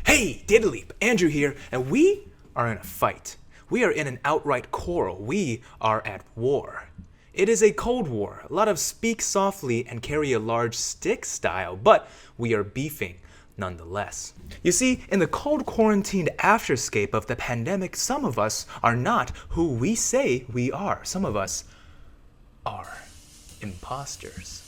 Hey, Data Leap, Andrew here, and we are in a fight. We are in an outright quarrel. We are at war. It is a cold war, a lot of speak softly and carry a large stick style, but we are beefing nonetheless. You see, in the cold quarantined afterscape of the pandemic, some of us are not who we say we are. Some of us are imposters.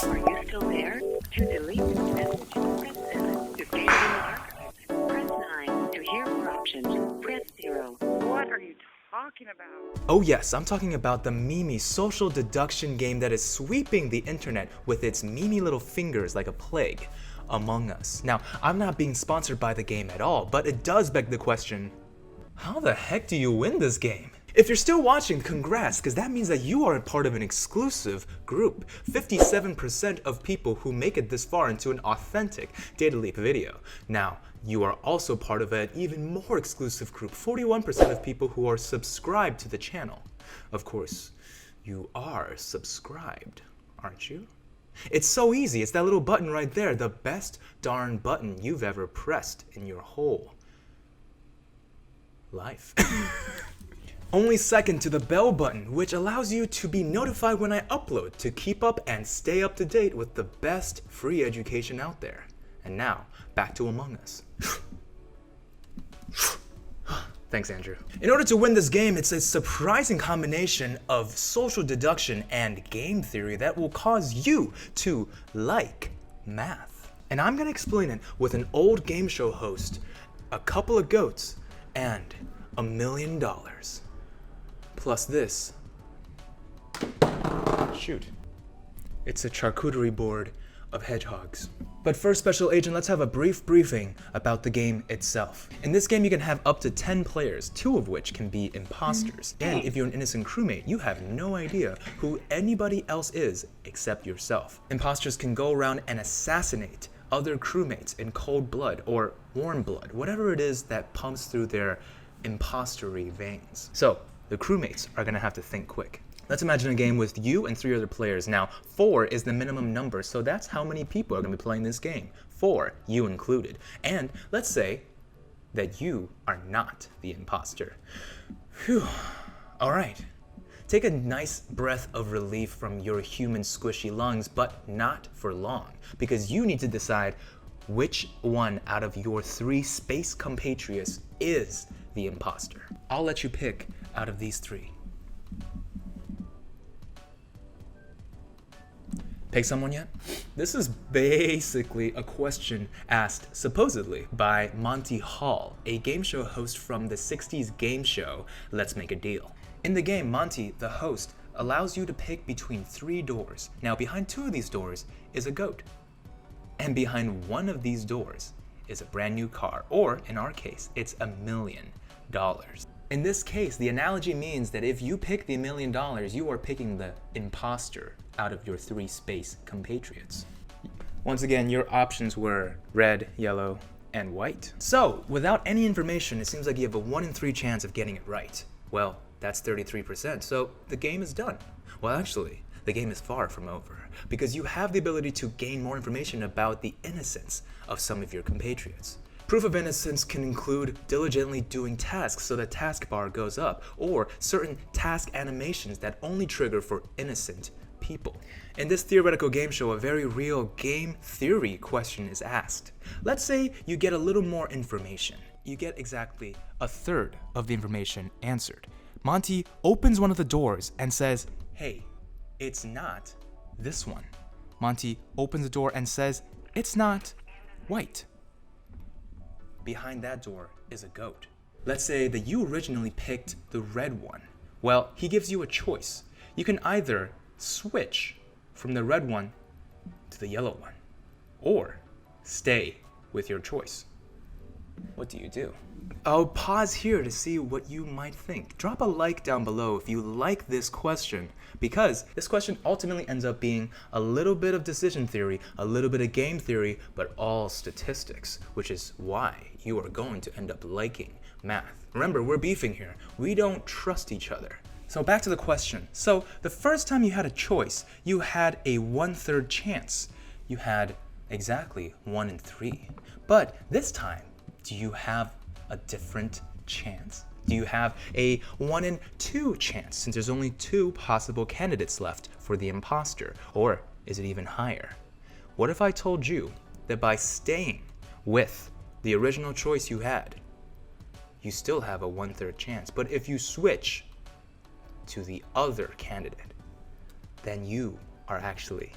Are you still there? To delete this message, press 7. To save it in the archives, press 9. To hear more options, press 0. What are you talking about? Oh yes, I'm talking about the Mimi social deduction game that is sweeping the internet with its Mimi little fingers like a plague, Among Us. Now, I'm not being sponsored by the game at all, but it does beg the question, how the heck do you win this game? If you're still watching, congrats, because that means that you are a part of an exclusive group. 57% of people who make it this far into an authentic Data Leap video. Now, you are also part of an even more exclusive group, 41% of people who are subscribed to the channel. Of course, you are subscribed, aren't you? It's so easy, it's that little button right there, the best darn button you've ever pressed in your whole life. Only second to the bell button, which allows you to be notified when I upload to keep up and stay up to date with the best free education out there. And now, back to Among Us. Thanks, Andrew. In order to win this game, it's a surprising combination of social deduction and game theory that will cause you to like math. And I'm gonna explain it with an old game show host, a couple of goats, and $1 million. Plus this. Shoot. It's a charcuterie board of hedgehogs. But first, Special Agent, let's have a brief briefing about the game itself. In this game, you can have up to 10 players, 2 of which can be imposters. And if you're an innocent crewmate, you have no idea who anybody else is except yourself. Imposters can go around and assassinate other crewmates in cold blood or warm blood, whatever it is that pumps through their impostery veins. So, the crewmates are gonna have to think quick. Let's imagine a game with you and 3 other players. Now, 4 is the minimum number, so that's how many people are gonna be playing this game. 4, you included. And let's say that you are not the imposter. Phew. All right. Take a nice breath of relief from your human squishy lungs, but not for long, because you need to decide which one out of your 3 space compatriots is the imposter. I'll let you pick out of these 3. Pick someone yet? This is basically a question asked supposedly by Monty Hall, a game show host from the 60s game show Let's Make a Deal. In the game, Monty, the host, allows you to pick between 3 doors. Now, behind 2 of these doors is a goat. And behind 1 of these doors is a brand new car, or in our case, it's $1 million. In this case, the analogy means that if you pick the $1 million, you are picking the imposter out of your 3 space compatriots. Once again, your options were red, yellow, and white. So, without any information, it seems like you have a 1 in 3 chance of getting it right. Well, that's 33%, so the game is done. Well, actually, the game is far from over, because you have the ability to gain more information about the innocence of some of your compatriots. Proof of innocence can include diligently doing tasks so the taskbar goes up, or certain task animations that only trigger for innocent people. In this theoretical game show, a very real game theory question is asked. Let's say you get a little more information. You get exactly a third of the information answered. Monty opens one of the doors and says, "Hey, it's not this one." Monty opens the door and says, "It's not white." Behind that door is a goat. Let's say that you originally picked the red one. Well, he gives you a choice. You can either switch from the red one to the yellow one, or stay with your choice. What do you do? I'll pause here to see what you might think. Drop a like down below if you like this question, because this question ultimately ends up being a little bit of decision theory, a little bit of game theory, but all statistics, which is why you are going to end up liking math. Remember, we're beefing here. We don't trust each other. So back to the question. So the first time you had a choice, you had a 1/3 chance you had exactly 1 in 3. But this time, do you have a different chance? Do you have a 1 in 2 chance since there's only 2 possible candidates left for the imposter? Or is it even higher? What if I told you that by staying with the original choice you had, you still have a 1/3 chance, but if you switch to the other candidate, then you are actually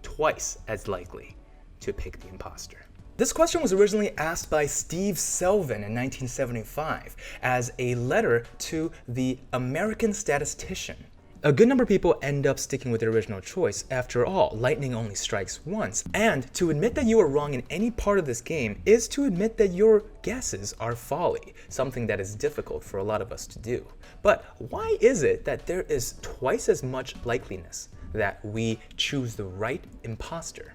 twice as likely to pick the imposter? This question was originally asked by Steve Selvin in 1975 as a letter to the American statistician. A good number of people end up sticking with their original choice. After all, lightning only strikes once. And to admit that you are wrong in any part of this game is to admit that your guesses are folly, something that is difficult for a lot of us to do. But why is it that there is twice as much likeliness that we choose the right imposter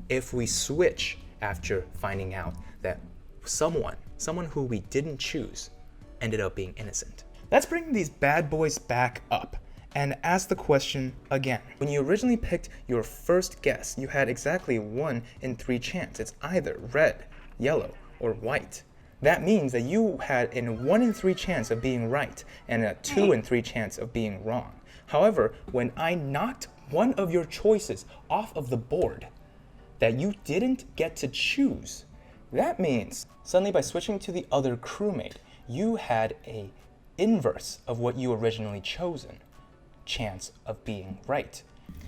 if we switch after finding out that someone who we didn't choose ended up being innocent? Let's bring these bad boys back up and ask the question again. When you originally picked your first guess, you had exactly 1 in 3 chance. It's either red, yellow, or white. That means that you had a 1 in 3 chance of being right and a 2 in 3 chance of being wrong. However, when I knocked one of your choices off of the board that you didn't get to choose, that means suddenly by switching to the other crewmate, you had a inverse of what you originally chosen chance of being right.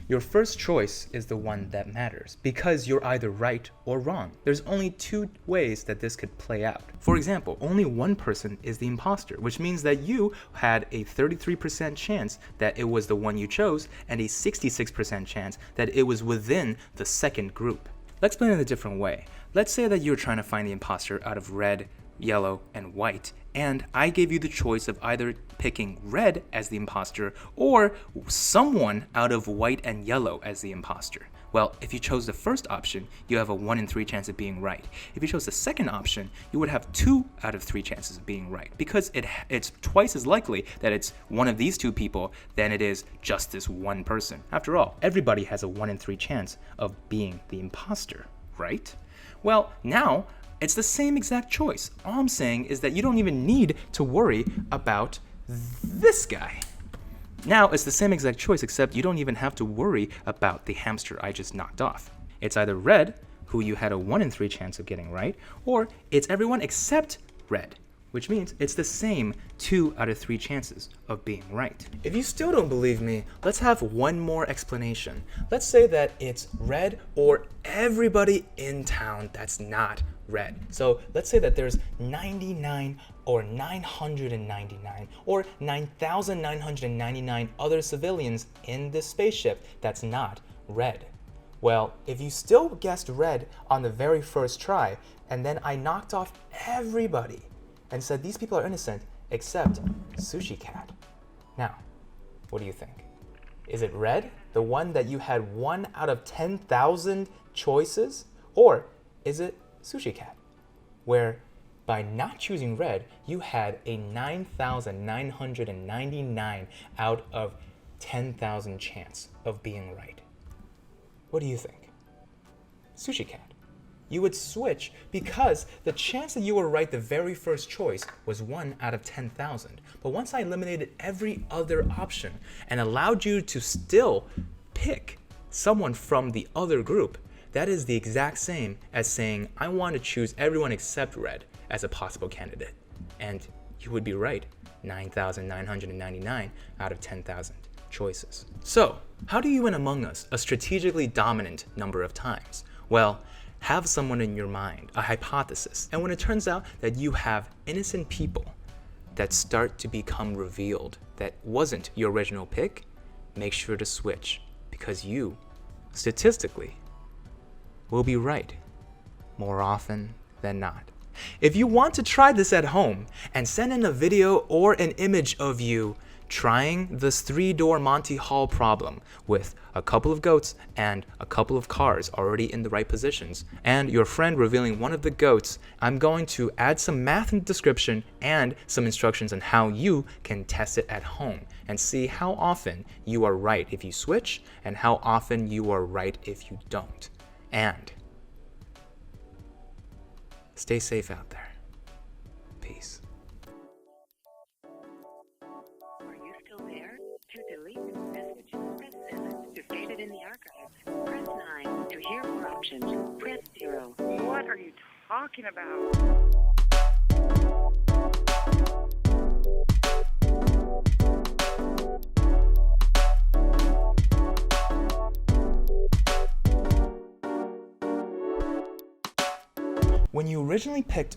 Your first choice is the one that matters because you're either right or wrong. There's only 2 ways that this could play out. For example, only one person is the imposter, which means that you had a 33% chance that it was the one you chose and a 66% chance that it was within the second group. Let's explain it a different way. Let's say that you're trying to find the imposter out of red, yellow, and white, and I gave you the choice of either picking red as the imposter or someone out of white and yellow as the imposter. Well, if you chose the first option, you have a 1 in 3 chance of being right. If you chose the second option, you would have 2 out of 3 chances of being right because it's twice as likely that it's one of these 2 people than it is just this one person. After all, everybody has a 1 in 3 chance of being the imposter, right? Well, now it's the same exact choice. All I'm saying is that you don't even need to worry about this guy. Now it's the same exact choice, except you don't even have to worry about the hamster I just knocked off. It's either red, who you had a 1 in 3 chance of getting right, or it's everyone except red, which means it's the same 2 out of 3 chances of being right. If you still don't believe me, let's have one more explanation. Let's say that it's red or everybody in town that's not red. So let's say that there's 99 or 999 or 9,999 other civilians in this spaceship that's not red. Well, if you still guessed red on the very first try, and then I knocked off everybody and said these people are innocent except Sushi Cat. Now, what do you think? Is it red, the one that you had 1 out of 10,000 choices? Or is it Sushi Cat, where by not choosing red, you had a 9,999 out of 10,000 chance of being right? What do you think? Sushi Cat. You would switch because the chance that you were right the very first choice was 1 out of 10,000. But once I eliminated every other option and allowed you to still pick someone from the other group, that is the exact same as saying I want to choose everyone except red as a possible candidate. And you would be right, 9,999 out of 10,000 choices. So, how do you win Among Us a strategically dominant number of times? Well, have someone in your mind, a hypothesis, and when it turns out that you have innocent people that start to become revealed that wasn't your original pick, make sure to switch because you, statistically, will be right more often than not. If you want to try this at home and send in a video or an image of you trying this 3-door Monty Hall problem with a couple of goats and a couple of cars already in the right positions, and your friend revealing one of the goats, I'm going to add some math in the description and some instructions on how you can test it at home and see how often you are right if you switch and how often you are right if you don't. And stay safe out there. Peace. Are you still there? To delete this message, press 7. To save it in the archives, press 9. To hear more options, press 0. What are you talking about? When you originally picked...